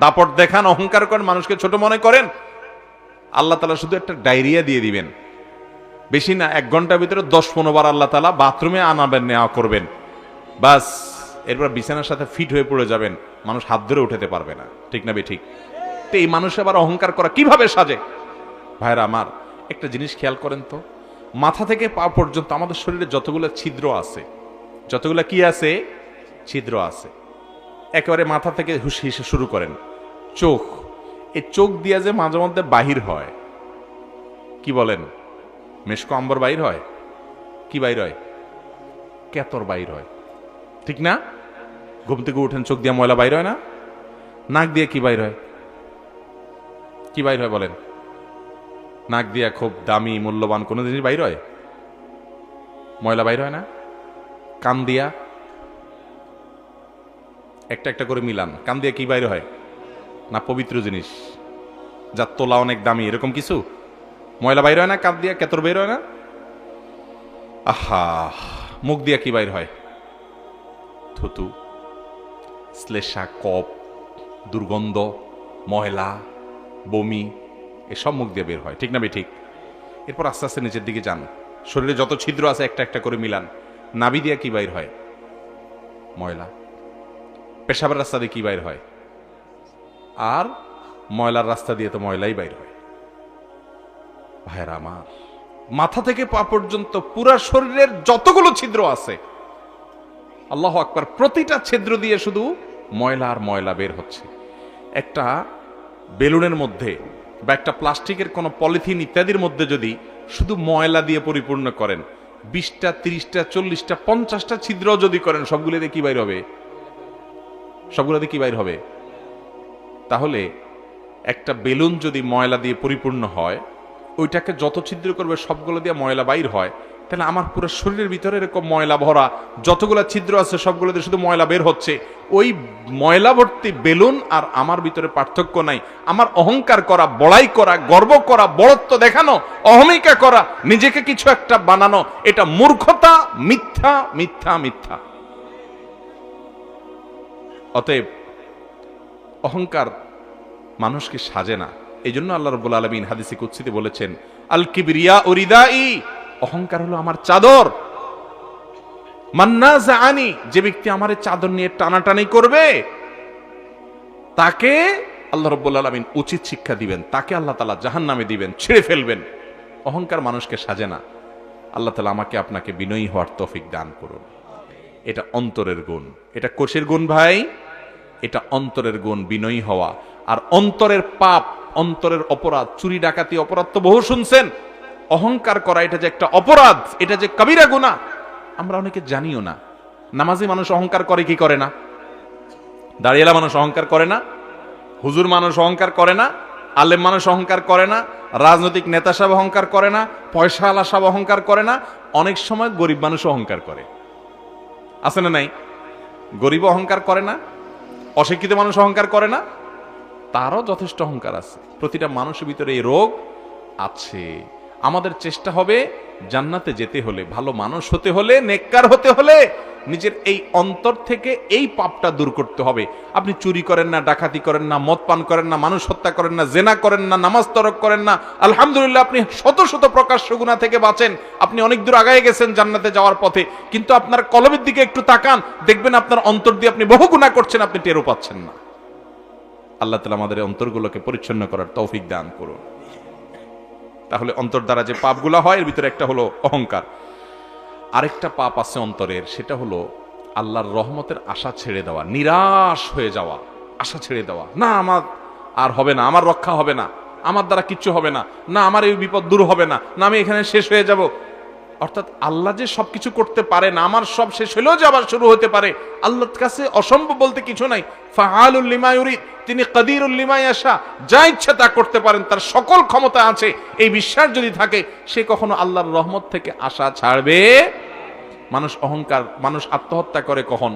দাপট দেখান, অহংকার করেন, মানুষকে ছোট মনে করেন, আল্লাহ তাআলা শুধু একটা ডায়রিয়া দিয়ে দিবেন। বেশি না, 1 ঘন্টার ভিতরে 10-15 বার আল্লাহ তাআলা বাথরুমে আনাবেন, নেওয়া করবেন, বাস। এরপর বিছানার সাথে ফিট হয়ে পড়ে যাবেন, মানুষ হাত ধরে উঠাতে পারবে না। ঠিক না ঠিক? তো এই মানুষ আবার অহংকার করা কিভাবে সাজে? ভাইরা আমার, একটা জিনিস খেয়াল করেন তো, মাথা থেকে পা পর্যন্ত আমাদের শরীরে যতগুলো ছিদ্র আছে, যতগুলো কি আছে, ছিদ্র আছে, একেবারে মাথা থেকে হিসে শুরু করেন, চোখ, এই চোখ দিয়া যে মাঝে মধ্যে বাহির হয়, কি বলেন, মেশকো আম্বর বাইর হয়, কি বাইর হয়, কেতর বাইর হয়, ঠিক না? ঘুম থেকে উঠেন, চোখ দিয়ে ময়লা বাইর হয় না? নাক দিয়ে কি বাইর হয়, কি বাইর হয় বলেন? নাক দিয়া খুব দামি মূল্যবান কোনো জিনিস বাইর হয়, ময়লা বাইর হয় না? কান দিয়া একটা একটা করে মিলান, কান দিয়া কি বাইর হয়? না পবিত্র জিনিস, যার তোলা অনেক দামি, এরকম কিছু ময়লা বাইর হয় না? কান দিয়া কেতর বের হয় না? আহা, মুখ দিয়া কি বাইর হয়? থুতু, শ্লেষা, কপ, দুর্গন্ধ, ময়লা, বমি, এসব মুখ দিয়ে বের হয়, ঠিক না ঠিক? এরপর আস্তে আস্তে নিচের দিকে যান, শরীরে যত ছিদ্র আছে একটা একটা করে মিলান, নাভি দিয়ে কি বাইর হয়? ময়লা। পেশাবের রাস্তা দিয়ে কি বাইর হয়? আর ময়লার রাস্তা দিয়ে তো ময়লাই বাইর হয়। ভাইরা আমার, মাথা থেকে পা পর্যন্ত পুরা শরীরের যতগুলো ছিদ্র আছে, আল্লাহু আকবার, প্রতিটা ছিদ্র দিয়ে শুধু ময়লা আর ময়লা বের হচ্ছে। একটা বেলুনের মধ্যে বা একটা প্লাস্টিকের কোনো পলিথিন ইত্যাদির মধ্যে যদি শুধু ময়লা দিয়ে পরিপূর্ণ করেন, 20টা, 30টা, 40টা, 50টা ছিদ্র যদি করেন, সবগুলো দিয়ে কি বাইর হবে? সবগুলো দিয়ে কি বাইর হবে? তাহলে একটা বেলুন যদি ময়লা দিয়ে পরিপূর্ণ হয়, ওইটাকে যত ছিদ্র করবে সবগুলো দিয়ে ময়লা বাইর হয়, তাহলে আমার পুরো শরীরের ভিতরে এরকম ময়লা ভরা যতগুলো ছিদ্র আছে সবগুলো দিয়ে শুধু ময়লা বের হচ্ছে। ওই ময়লা ভর্তি বেলুন আর আমার ভিতরে পার্থক্য নাই। আমার অহংকার করা, বড়াই করা, গর্ব করা, বড়ত্ব দেখানো, অহমিকা করা, নিজেকে কিছু একটা বানানো, এটা মূর্খতা, মিথ্যা, মিথ্যা, মিথ্যা। অতএব অহংকার মানুষকে সাজে না। এই জন্য আল্লাহ রাব্বুল আলামিন হাদিসে কুদসিতে বলেছেন, আল কিবরিয়া উরিদাই, অহংকার হলো আমার চাদর। মান্নাজাআনি, যে ব্যক্তি আমার চাদর নিয়ে টানাটানি করবে, তাকে আল্লাহ রাব্বুল আলামিন উচিত শিক্ষা দিবেন, তাকে আল্লাহ তাআলা জাহান্নামে দিবেন, ছেড়ে ফেলবেন। অহংকার মানুষকে সাজে না। আল্লাহ তাআলা আমাকে আপনাকে বিনয়ী হওয়ার তৌফিক দান করুন। এটা অন্তরের গুণ। এটা কোষের গুণ ভাই? এটা অন্তরের গুণ, বিনয়ী হওয়া। আর অন্তরের পাপ, অন্তরের অপরাধ, চুরি ডাকাতি অপরাধ তো বহু শুনছেন। অহংকার করা এটা যে একটা অপরাধ, এটা যে কবিরা গুনাহ, আমরা অনেকে জানিও না। নামাজি মানুষ অহংকার করে কি করে না? দাঁড়িয়ালা মানুষ অহংকার করে না? হুজুর মানুষ অহংকার করে না? আলেম মানুষ অহংকার করে না? রাজনৈতিক নেতা সাহেব অহংকার করে না? পয়সাওয়ালা সাহেব অহংকার করে না? অনেক সময় গরিব মানুষ অহংকার করে, আছে না নাই? গরিব অহংকার করে না? অশিক্ষিত মানুষ অহংকার করে না? তারও যথেষ্ট অহংকার আছে। প্রতিটা মানুষের ভিতরে এই রোগ আছে। আমাদের চেষ্টা হবে জান্নাতে যেতে হলে, ভালো মানুষ হতে হলে, নেককার হতে হলে নিজের এই অন্তর থেকে এই পাপটা দূর করতে হবে। আপনি চুরি করেন না, ডাকাতি করেন না, মদ পান করেন না, মানুষ হত্যা করেন না, জেনা করেন না, নামাজ তরক করেন না, আলহামদুলিল্লাহ আপনি শত শত প্রকাশ্য গুনাহ থেকে বাঁচেন, আপনি অনেক দূর আগায় গেছেন জান্নাতে যাওয়ার পথে। কিন্তু আপনার কলবের দিকে একটু তাকান, দেখবেন আপনার অন্তর দিয়ে আপনি বহু গুনাহ করছেন, আপনি টেরও পাচ্ছেন না। আল্লাহ তাআলা আমাদের অন্তরগুলোকে পরিচ্ছন্ন করার তৌফিক দান করুন। তাহলে অন্তর দ্বারা যে পাপগুলো হয়, এর ভিতরে একটা হলো অহংকার। আরেকটা পাপ আছে অন্তরের, সেটা হলো আল্লাহর রহমতের আশা ছেড়ে দেওয়া, নিরাশ হয়ে যাওয়া, আশা ছেড়ে দেওয়া। না, আমার আর হবে না, আমার রক্ষা হবে না, আমার দ্বারা কিচ্ছু হবে না, না আমার এই বিপদ দূর হবে না, না আমি এখানে শেষ হয়ে যাব। অর্থাৎ আল্লাহ যে সবকিছু করতে পারে না, আমার সব শেষ হলেও যে আবার শুরু হতে পারে, আল্লাহর কাছে অসম্ভব বলতে কিছু নাই। ফাআলুল লিমা ইউরিদ, তিনি কাদিরুল লিমা ইয়াশা, যা ইচ্ছা তা করতে পারেন, তার সকল ক্ষমতা আছে। এই বিশ্বাস যদি থাকে, সে কখনো আল্লাহর রহমত থেকে আশা ছাড়বে। মানুষ অহংকার, মানুষ আত্মহত্যা করে কখন?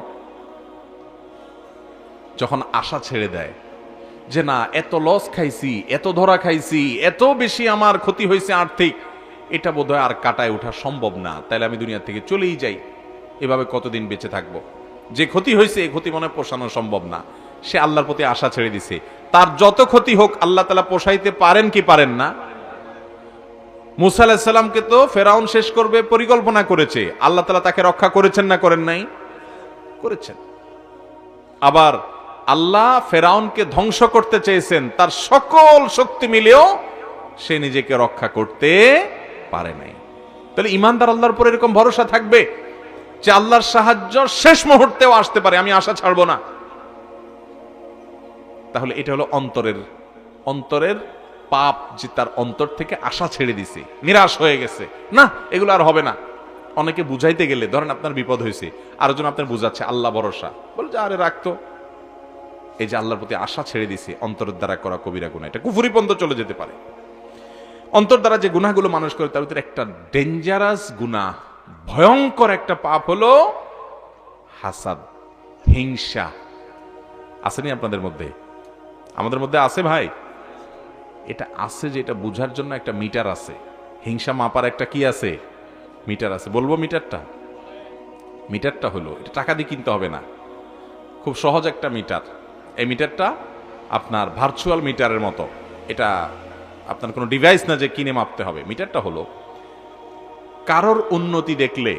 যখন আশা ছেড়ে দেয়, যে না এত লস খাইছি, এত ধরা খাইছি, এত বেশি আমার ক্ষতি হয়েছে আর্থিক, এটা বোধহয় আর কাটায় ওঠা সম্ভব না, তাহলে আমি দুনিয়া থেকে চলেই যাই। এভাবে কতদিন বেঁচে থাকবো? যে ক্ষতি হয়েছে এই ক্ষতি মনে পোষানো সম্ভব না। সে আল্লাহর প্রতি আশা ছেড়ে দিছে। তার যত ক্ষতি হোক আল্লাহ তাআলা পোষাইতে পারেন কি পারেন না? মুসা আলাইহিস সালামকে তো ফেরাউন শেষ করবে পরিকল্পনা করেছে, আল্লাহ তাআলা তাকে রক্ষা করেছেন না করেন নাই? করেছেন। আবার আল্লাহ ফেরাউনকে ধ্বংস করতে চেয়েছেন, তার সকল শক্তি মিলেও সে নিজেকে রক্ষা করতে পারে নাই। তাহলে ইমানদার আল্লাহর উপর এরকম ভরসা থাকবে যে আল্লাহর সাহায্য শেষ মুহূর্তেও আসতে পারে, আমি আশা ছাড়বো না। তাহলে এটা হলো অন্তরের পাপ, যে তার অন্তর থেকে আশা ছেড়ে দিছে, নিরাশ হয়ে গেছে, না এগুলো আর হবে না। অনেকে বুঝাইতে গেলে, ধরেন আপনার বিপদ হয়েছে, আরেকজন আপনার বুঝাচ্ছে আল্লাহ ভরসা, বলে যে আরে রাখতো। এই যে আল্লাহর প্রতি আশা ছেড়ে দিছে, অন্তরের দ্বারা করা কবিরা গুনাহ, এটা কুফরি পর্যন্ত চলে যেতে পারে। অন্তর দ্বারা যে গুনাহগুলো মানুষ করে তার ভিতরে একটা ডেঞ্জারাস গুনাহ, ভয়ঙ্কর একটা পাপ হলো হাসাদ, হিংসা। আসেনি আপনাদের মধ্যে? আমাদের মধ্যে আছে ভাই। এটা আছে যে এটা বুঝার জন্য একটা মিটার আছে, হিংসা মাপার একটা কি আছে, মিটার আছে। বলবো মিটারটা হলো, এটা টাকা দিয়ে কিনতে হবে না, খুব সহজ একটা মিটার। এই মিটারটা আপনার ভার্চুয়াল মিটারের মতো, এটা আপনার কোনো ডিভাইস না যে কিনে মাপতে হবে। মিটারটা হলো কারোর উন্নতি দেখলে,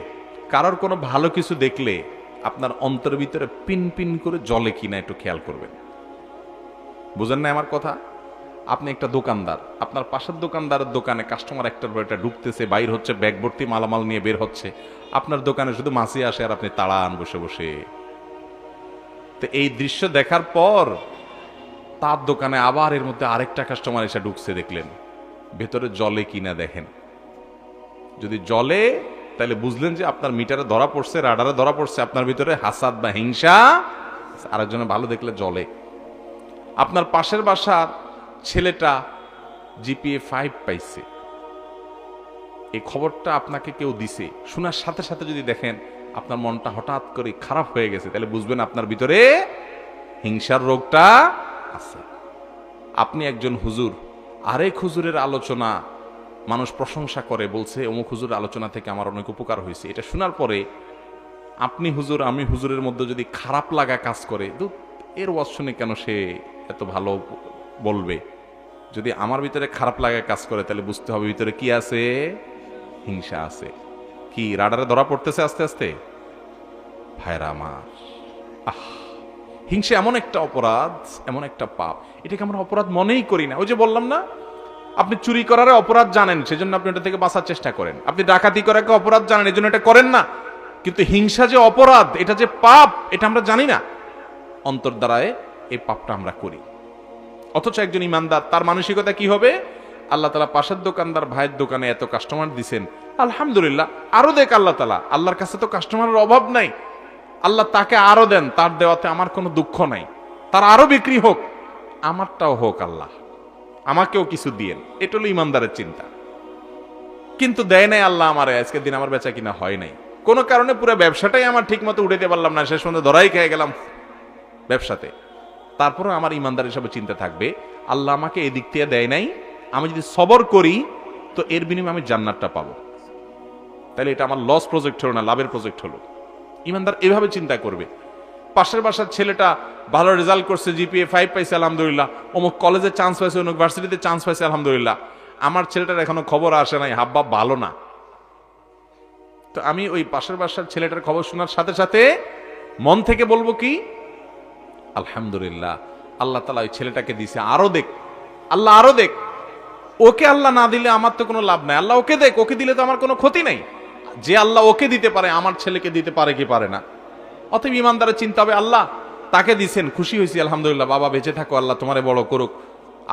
কারোর কোনো ভালো কিছু দেখলে আপনার অন্তরের ভিতরে পিন পিন করে জ্বলে কিনা একটু খেয়াল করবেন। বুঝেন না আমার কথা? আপনি একটা দোকানদার, আপনার পাশের দোকানদারের দোকানে কাস্টমার একটার পর একটা ঢুকতেছে, বাইর হচ্ছে, ব্যাগ ভর্তি মালামাল নিয়ে বের হচ্ছে, আপনার দোকানে শুধু মাছি আসে আর আপনি তাড়ান বসে বসে। তো এই দৃশ্য দেখার পর তার দোকানে আবার এর মধ্যে আরেকটা কাস্টমার এসে ঢুকছে, দেখলেন ভেতরে জলে কিনা দেখেন। যদি জলে, তাহলে বুঝলেন যে আপনার মিটারে ধরা পড়ছে, রাডারে ধরা পড়ছে, আপনার ভিতরে হাসাদ বা হিংসা। আরেকজনের ভালো দেখলে জলে। আপনার পাশের বাসার ছেলেটা জিপিএ 5 পাইছে, এই খবরটা আপনাকে কেউ দিছে, শোনার সাথে সাথে যদি দেখেন আপনার মনটা হঠাৎ করে খারাপ হয়ে গেছে, তাহলে বুঝবেন আপনার ভিতরে হিংসার রোগটা আছে। আপনি একজন হুজুর, আরেক হুজুরের আলোচনা মানুষ প্রশংসা করে, বলছে অমুক হুজুরের আলোচনা থেকে আমার অনেক উপকার হয়েছে, এটা শোনার পরে আপনি হুজুর, আমি হুজুরের মধ্যে যদি খারাপ লাগা কাজ করে, এর ওয়াজ শুনে কেন সে এত ভালো বলবে, যদি আমার ভিতরে খারাপ লাগা কাজ করে, তাহলে বুঝতে হবে ভিতরে কি আছে, হিংসা আছে। কি রাডারে ধরা পড়তেছে আস্তে আস্তে? ভাইরা আমার, হিংসা এমন একটা অপরাধ, এমন একটা পাপ, এটাকে আমরা অপরাধ মনেই করি না। ওই যে বললাম না, আপনি চুরি করার অপরাধ জানেন, সেজন্য আপনি এটা থেকে বাঁচার চেষ্টা করেন। আপনি ডাকাতি করাকে অপরাধ জানেন, এই জন্য এটা করেন না। কিন্তু হিংসা যে অপরাধ, এটা যে পাপ, এটা আমরা জানি না। অন্তর দ্বারায় এই পাপটা আমরা করি। অথচ একজন ইমানদার, তার মানসিকতা কি হবে? আল্লাহ তাআলা পাশের দোকানদার ভাইয়ের দোকানে এত কাস্টমার দিছেন, আলহামদুলিল্লাহ, আরো দেখ আল্লাহ তাআলা, আল্লাহর কাছে তো কাস্টমারের অভাব নাই, আল্লাহ তাকে আরো দেন, তার দেওয়াতে আমার কোনো দুঃখ নাই, তার আরো বিক্রি হোক, আমারটাও হোক, আল্লাহ আমাকেও কিছু দিয়েন। এটা হলো ইমানদারের চিন্তা। কিন্তু দেয় নাই আল্লাহ আমারে, আজকের দিন আমার বেচা কিনা হয় নাই, কোনো কারণে পুরো ব্যবসাটাই আমার ঠিক মতো উঠাতে পারলাম না, শেষ পর্যন্ত ধরাই খেয়ে গেলাম ব্যবসাতে। তারপরে আমার ইমানদার হিসাবে চিন্তা থাকবে, আল্লাহ আমাকে এদিক থেকে দেয় নাই, আমি যদি সবর করি তো এর বিনিময়ে আমি জান্নাতটা পাবো, তাহলে এটা আমার লস প্রজেক্ট হলো না, লাভের প্রজেক্ট হলো। ইমানদার এভাবে চিন্তা করবে। পাশের বাসার ছেলেটা ভালো রেজাল্ট করছে, জিপিএ 5 পাইছে, আলহামদুলিল্লাহ, অমুক কলেজে চান্স পাইছে, অমুক ভার্সিটিতে চান্স পাইছে, আলহামদুলিল্লাহ, আমার ছেলেটার এখনো খবর আসে নাই, হাব্বা ভালো না। তো আমি ওই পাশের বাসার ছেলেটার খবর শোনার সাথে সাথে মন থেকে বলবো কি, আলহামদুলিল্লাহ, আল্লাহ তাআলা ওই ছেলেটাকে দিছে, আরো দেখ আল্লাহ, আরো দেখ। ওকে আল্লাহ না দিলে আমার তো কোনো লাভ নাই, আল্লাহ ওকে দেখ, ওকে দিলে তো আমার কোনো ক্ষতি নাই। যে আল্লাহ ওকে দিতে পারে, আমার ছেলেকে দিতে পারে কি পারে না? অতএব ইমানদারের চিন্তা হবে, আল্লাহ তাকে দিছেন, খুশি হয়েছি, আলহামদুলিল্লাহ, বাবা বেঁচে থাকো, আল্লাহ তোমারে বড় করুক।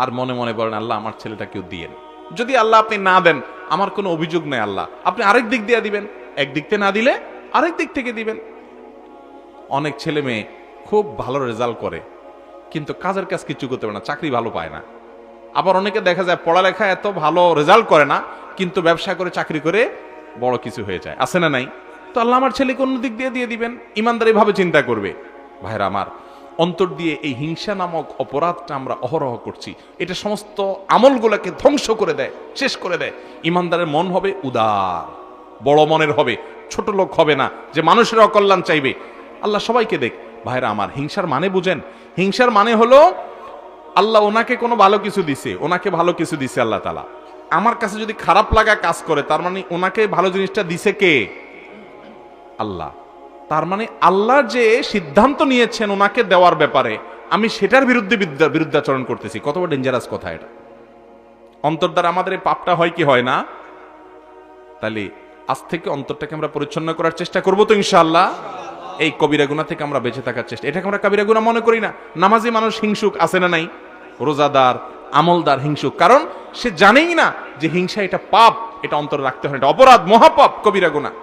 আর মনে মনে বলেন, আল্লাহ আমার ছেলেটাকেও দিয়েন। যদি আল্লাহ আপনি না দেন, আমার কোনো অভিযোগ নেই, আল্লাহ আপনি আরেক দিক দিয়ে দিবেন, একদিক থেকে না দিলে আরেক দিক থেকে দিবেন। অনেক ছেলে মেয়ে খুব ভালো রেজাল্ট করে, কিন্তু কাজের কাজ কিছু করতে পারে না, চাকরি ভালো পায় না। আবার অনেকে দেখা যায় পড়ালেখা এত ভালো রেজাল্ট করে না, কিন্তু ব্যবসা করে চাকরি করে বড় কিছু হয়ে যায়, আছে না নাই? তো আল্লাহ আমার ছেলেকে অন্য দিক দিয়ে দিবেন। ইমানদার এভাবে চিন্তা করবে। ভাইরা আমার, অন্তর দিয়ে এই হিংসা নামক অপরাধটা আমরা অহরহ করছি, এটা সমস্ত আমলগুলোকে ধ্বংস করে দেয়, শেষ করে দেয়। ইমানদারের মন হবে উদার, বড় মনের হবে, ছোট লোক হবে না যে মানুষের অকল্যাণ চাইবে। আল্লাহ সবাইকে দেখ। ভাইরা আমার, হিংসার মানে বুঝেন? হিংসার মানে হলো আল্লাহ ওনাকে কোনো ভালো কিছু দিছে, ওনাকে ভালো কিছু দিছে আল্লাহ তাআলা, আমার কাছে যদি খারাপ লাগা কাজ করে, তার মানে ওনাকে ভালো জিনিসটা দিছে কে? আল্লাহ। তার মানে আল্লাহ যে সিদ্ধান্ত নিয়েছেন ওনাকে দেওয়ার ব্যাপারে, আমি সেটার বিরুদ্ধে বিরুদ্ধাচরণ করতেছি। কত বড় ডেঞ্জারাস কথা এটা। অন্তর দ্বারা আমাদের এই পাপটা হয় কি হয় না? তাহলে আজ থেকে অন্তরটাকে আমরা পরিচ্ছন্ন করার চেষ্টা করবো তো ইনশাআল্লাহ। এই কবিরা গুনাহ থেকে আমরা বেঁচে থাকার চেষ্টা, এটাকে আমরা কবিরা গুনাহ মনে করি না। নামাজি মানুষ হিংসুক আছে না নাই? রোজাদার আমলদার হিংসুক, কারণ সে জানেই না যে হিংসা এটা পাপ, এটা অন্তরে রাখতে হয়, এটা অপরাধ, মহাপাপ, কবিরা গুনাহ।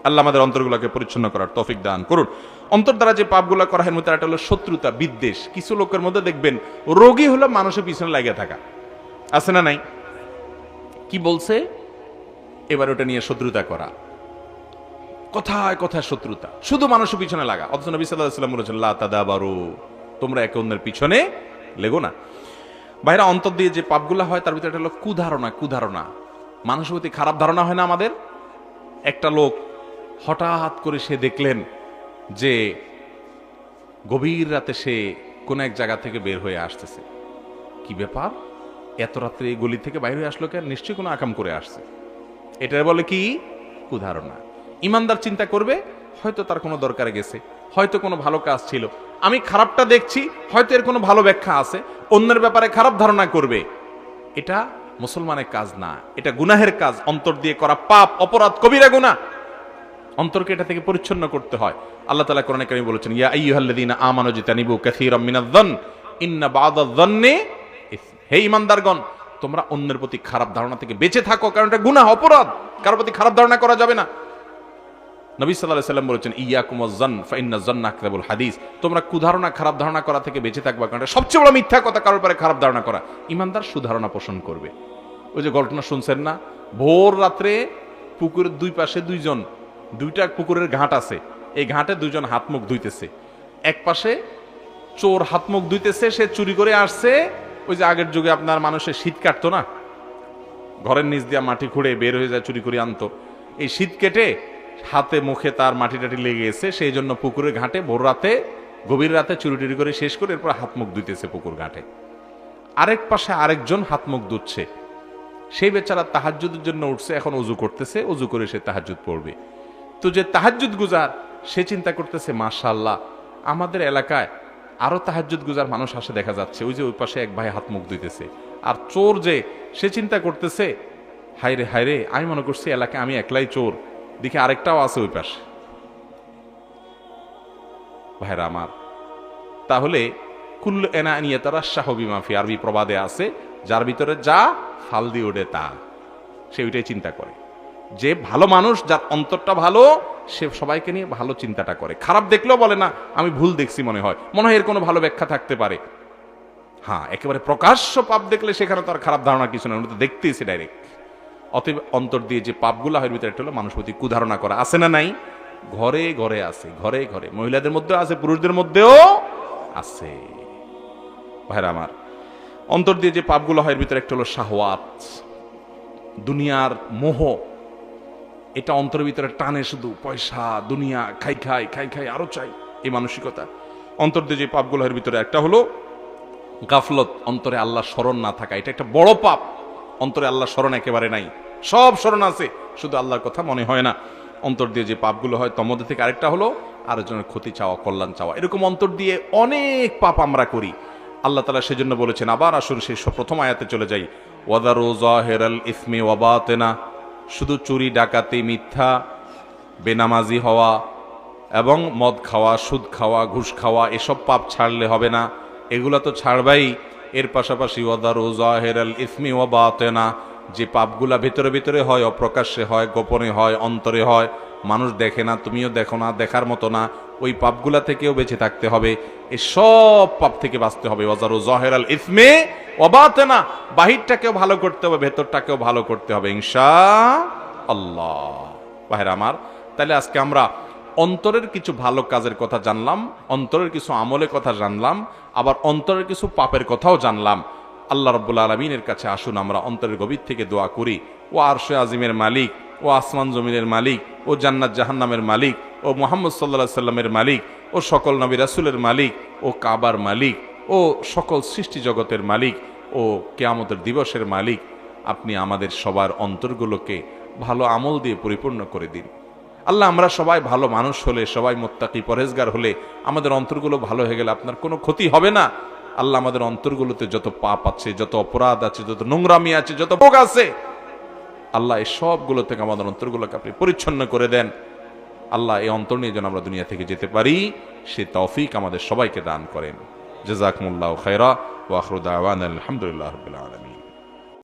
আল্লাহ আমাদের অন্তরগুলোকে পরিচ্ছন্ন করার তৌফিক দান করুন। অন্তর দ্বারা যে পাপগুলো করা হয় মধ্যে একটা হলো শত্রুতা, বিদ্বেষ। কিছু লোকের মধ্যে দেখবেন রোগী হলো মানুষের পিছনে লাগিয়ে থাকা, আছে না নাই? কি বলছে এবার ওটা নিয়ে শত্রুতা করা, কথায় কথায় শত্রুতা, শুধু মানুষের পিছনে লাগা। অথচ নবী সাল্লাল্লাহু আলাইহি ওয়াসাল্লাম বলেছেন লা তাদাবারু, তোমরা একে অন্যের পিছনে লেগো না। বাইরে অন্তর দিয়ে যে পাপগুলো হয় তার ভিতরে একটা হলো কুধারণা। কুধারণা, মানুষের প্রতি খারাপ ধারণা হয় না আমাদের? একটা লোক হঠাৎ করে সে দেখলেন যে গভীর রাতে সে কোন এক জায়গা থেকে বের হয়ে আসতেছে। কি ব্যাপার, এত রাত্রে এই গলি থেকে বাইরে হয়ে আসলো কেন? নিশ্চয়ই কোনো আকাম করে আসছে। এটার বলে কি? কুধারণা। ইমানদার চিন্তা করবে হয়তো তার কোনো দরকারে গেছে, হয়তো কোনো ভালো কাজ ছিল, আমি খারাপটা দেখছি, হয়তো এর কোনো ভালো ব্যাখ্যা আছে, অন্যের ব্যাপারে খারাপ ধারণা করবে। এটা মুসলমানের কাজ না, এটা গুনাহের কাজ। অন্তর দিয়ে করা পাপ, অপরাধ, কবিরা গুনাহ। অন্তরকে এটা থেকে পরিচ্ছন্ন করতে হয়। আল্লাহ তাআলা কোরআনে কারীমে বলেছেন ইয়া আইয়ুহাল্লাযীনা আমানু জিতানিবু কাসীরাম মিনায-যন্ন ইন্না বা'দায-যন্নি ইসম। হে ঈমানদারগণ, তোমরা অন্যের প্রতি খারাপ ধারণা থেকে বেঁচে থাকো, কারণ এটা গুনাহ, অপরাধ। কারোর প্রতি খারাপ ধারণা করা যাবে না। নবী সাল্লাল্লাহু আলাইহি ওয়াসাল্লাম বলেছেন ইয়াকুমুয-যন্ন ফাইন্নায-যন্না আকযাবুল হাদিস। তোমরা কুধারণা, খারাপ ধারণা করা থেকে বেঁচে থাকবা, কারণ এটা সবচেয়ে বড় মিথ্যা কথা কারোর ব্যাপারে খারাপ ধারণা করা। ঈমানদার সুধারণা পোষণ করবে। ওই যে ঘটনা শুনছেন না, ভোর রাত্রে পুকুরের দুই পাশে দুইটা পুকুরের ঘাট আছে, এই ঘাটে দুইজন হাত মুখ ধুইতেছে। এক পাশে চোর হাত মুখ ধুইতেছে, সে চুরি করে আসছে। ওই যে আগের যুগে আপনার মানুষের শীত কাটতো না, ঘরের নিচ দিয়া মাটি খুঁড়ে বের হয়ে যায় চুরি করে আনতো, এই শীত কেটে হাতে মুখে তার মাটি টাটি লেগে গেছে, সেই জন্য পুকুরের ঘাটে ভোর রাতে, গভীর রাতে চুরি টুরি করে শেষ করে এরপর হাত মুখ ধুইতেছে পুকুর ঘাটে। আরেক পাশে আরেকজন হাত মুখ ধুচ্ছে, সেই বেচারা তাহাজ্জুদের জন্য উঠছে, এখন ওযু করতেছে, ওযু করে সে তাহাজ্জুদ পড়বে। তো যে তাহাজ্জুদ গুজার, সে চিন্তা করতেছে মাশাআল্লাহ আমাদের এলাকায় আরো তাহাজ্জুদ গুজার মানুষ আসে দেখা যাচ্ছে, ওই যে ওই পাশে এক ভাই হাত মুখ ধুইতেছে। আর চোর যে, সে চিন্তা করতেছে হায়রে হায়রে, আমি মনে করছি এলাকায় আমি একলাই চোর, দেখি আরেকটাও আছে ওই পাশে। ভাইরা আমার, তাহলে কুল্লু এনানিয়া তারাশাহু বিমা ফি, আরবি প্রবাদে আছে যার ভিতরে যা ফাল দিয়ে ওঠে তা, সে ওইটাই চিন্তা করে। যে ভালো মানুষ, যার অন্তরটা ভালো, সে সবাইকে নিয়ে ভালো চিন্তাটা করে। খারাপ দেখলেও বলে না আমি ভুল দেখছি, মনে হয় এর কোনো ভালো ব্যাখ্যা থাকতে পারে। হ্যাঁ, একেবারে প্রকাশ্য পাপ দেখলে সেখানে তার খারাপ ধারণা কিছু না, উনি তো দেখতেইছে ডাইরেক্ট। অতএব অন্তর দিয়ে যে পাপগুলো হয় ভিতরে একটা হলো মানুষ প্রতি কুধারণা করা, আছে না নাই? ঘরে ঘরে আছে, ঘরে ঘরে, মহিলাদের মধ্যেও আছে, পুরুষদের মধ্যেও আছে। ভাইরা আমার, অন্তর দিয়ে যে পাপগুলো হয় ভিতরে একটা হলো শাহওয়াত, দুনিয়ার মোহ। এটা অন্তরের ভিতরে টানে, শুধু পয়সা, দুনিয়া, খাই খাই খাই খাই আরো চাই, এই মানসিকতা। অন্তর দিয়ে যে পাপগুলো হয় ভিতরে একটা হলো গাফলত, অন্তরে আল্লাহ স্মরণ না থাকা, এটা একটা বড় পাপ। অন্তরে আল্লাহ স্মরণ একেবারে নাই, সব স্মরণ আছে, শুধু আল্লাহর কথা মনে হয় না। অন্তর দিয়ে যে পাপগুলো হয় তার মধ্যে থেকে আরেকটা হলো আরেকজনের ক্ষতি চাওয়া, কল্যাণ চাওয়া। এরকম অন্তর দিয়ে অনেক পাপ আমরা করি। আল্লাহ তাআলা সেজন্য বলেছেন, আবার আসুন সেই প্রথম আয়াতে চলে যাই, ওয়াদারু যাহিরাল ইসমি ওয়া বাতিনা, শুধু চুরি, ডাকাতি, মিথ্যা, বেনামাজি হওয়া এবং মদ খাওয়া, সুদ খাওয়া, ঘুষ খাওয়া, এসব পাপ ছাড়লে হবে না, এগুলা তো ছাড়বাই। এর পাশাপাশি ওয়াদারু যাহিরাল ইসমি ওয়া বাতিনা, যে পাপগুলা ভেতরে ভেতরে হয়, অপ্রকাশ্যে হয়, গোপনে হয়, অন্তরে হয়, মানুষ দেখে না, তুমিও দেখো না, দেখার মতো না, ওই পাপগুলা থেকেও বেঁচে থাকতে হবে। এই সব পাপ থেকে বাঁচতে হবে। ওয়াজারু যাহিরাল ইসমি ওয়া বাতিনা, বাহিরটাকেও ভালো করতে হবে, ভেতরটাকেও ভালো করতে হবে ইনশাআল্লাহ। ভাইরা আমার, তাহলে আজকে আমরা অন্তরের কিছু ভালো কাজের কথা জানলাম, অন্তরের কিছু আমলের কথা জানলাম, আবার অন্তরের কিছু পাপের কথাও জানলাম। আল্লাহ রাব্বুল আলামিনের কাছে আসুন আমরা অন্তরের গভীর থেকে দোয়া করি, ও আরশে আজিমের মালিক ও আসমান জমিনের মালিক, ও জান্নাত জাহান্নামের মালিক, ও মুহাম্মদ সাল্লাল্লাহু আলাইহি সাল্লামের মালিক, ও সকল নবী রাসূলের মালিক, ও কাবার মালিক, ও সকল সৃষ্টি জগতের মালিক, ও কিয়ামতের দিবসের মালিক, আপনি আমাদের সবার অন্তরগুলোকে ভালো আমল দিয়ে পরিপূর্ণ করে দিন। আল্লাহ, আমরা সবাই ভালো মানুষ হলে, সবাই মুত্তাকি পরহেজগার হলে, আমাদের অন্তরগুলো ভালো হয়ে গেলে আপনার কোনো ক্ষতি হবে না। আল্লাহ, আমাদের অন্তরগুলোতে যত পাপ আছে, যত অপরাধ আছে, যত নোংরামি আছে, যত ভোগ আছে, আল্লাহ এই সবগুলো থেকে আমাদের অন্তরগুলোকে আপনি পরিচ্ছন্ন করে দেন। আল্লাহ, এই অন্তর নিয়ে যেন আমরা দুনিয়া থেকে যেতে পারি, সে তৌফিক আমাদের সবাইকে দান করেন। জাযাকুমুল্লাহু খায়রা ওয়া আখিরু দাওয়ানা আলহামদুলিল্লাহি রাব্বিল আলামিন।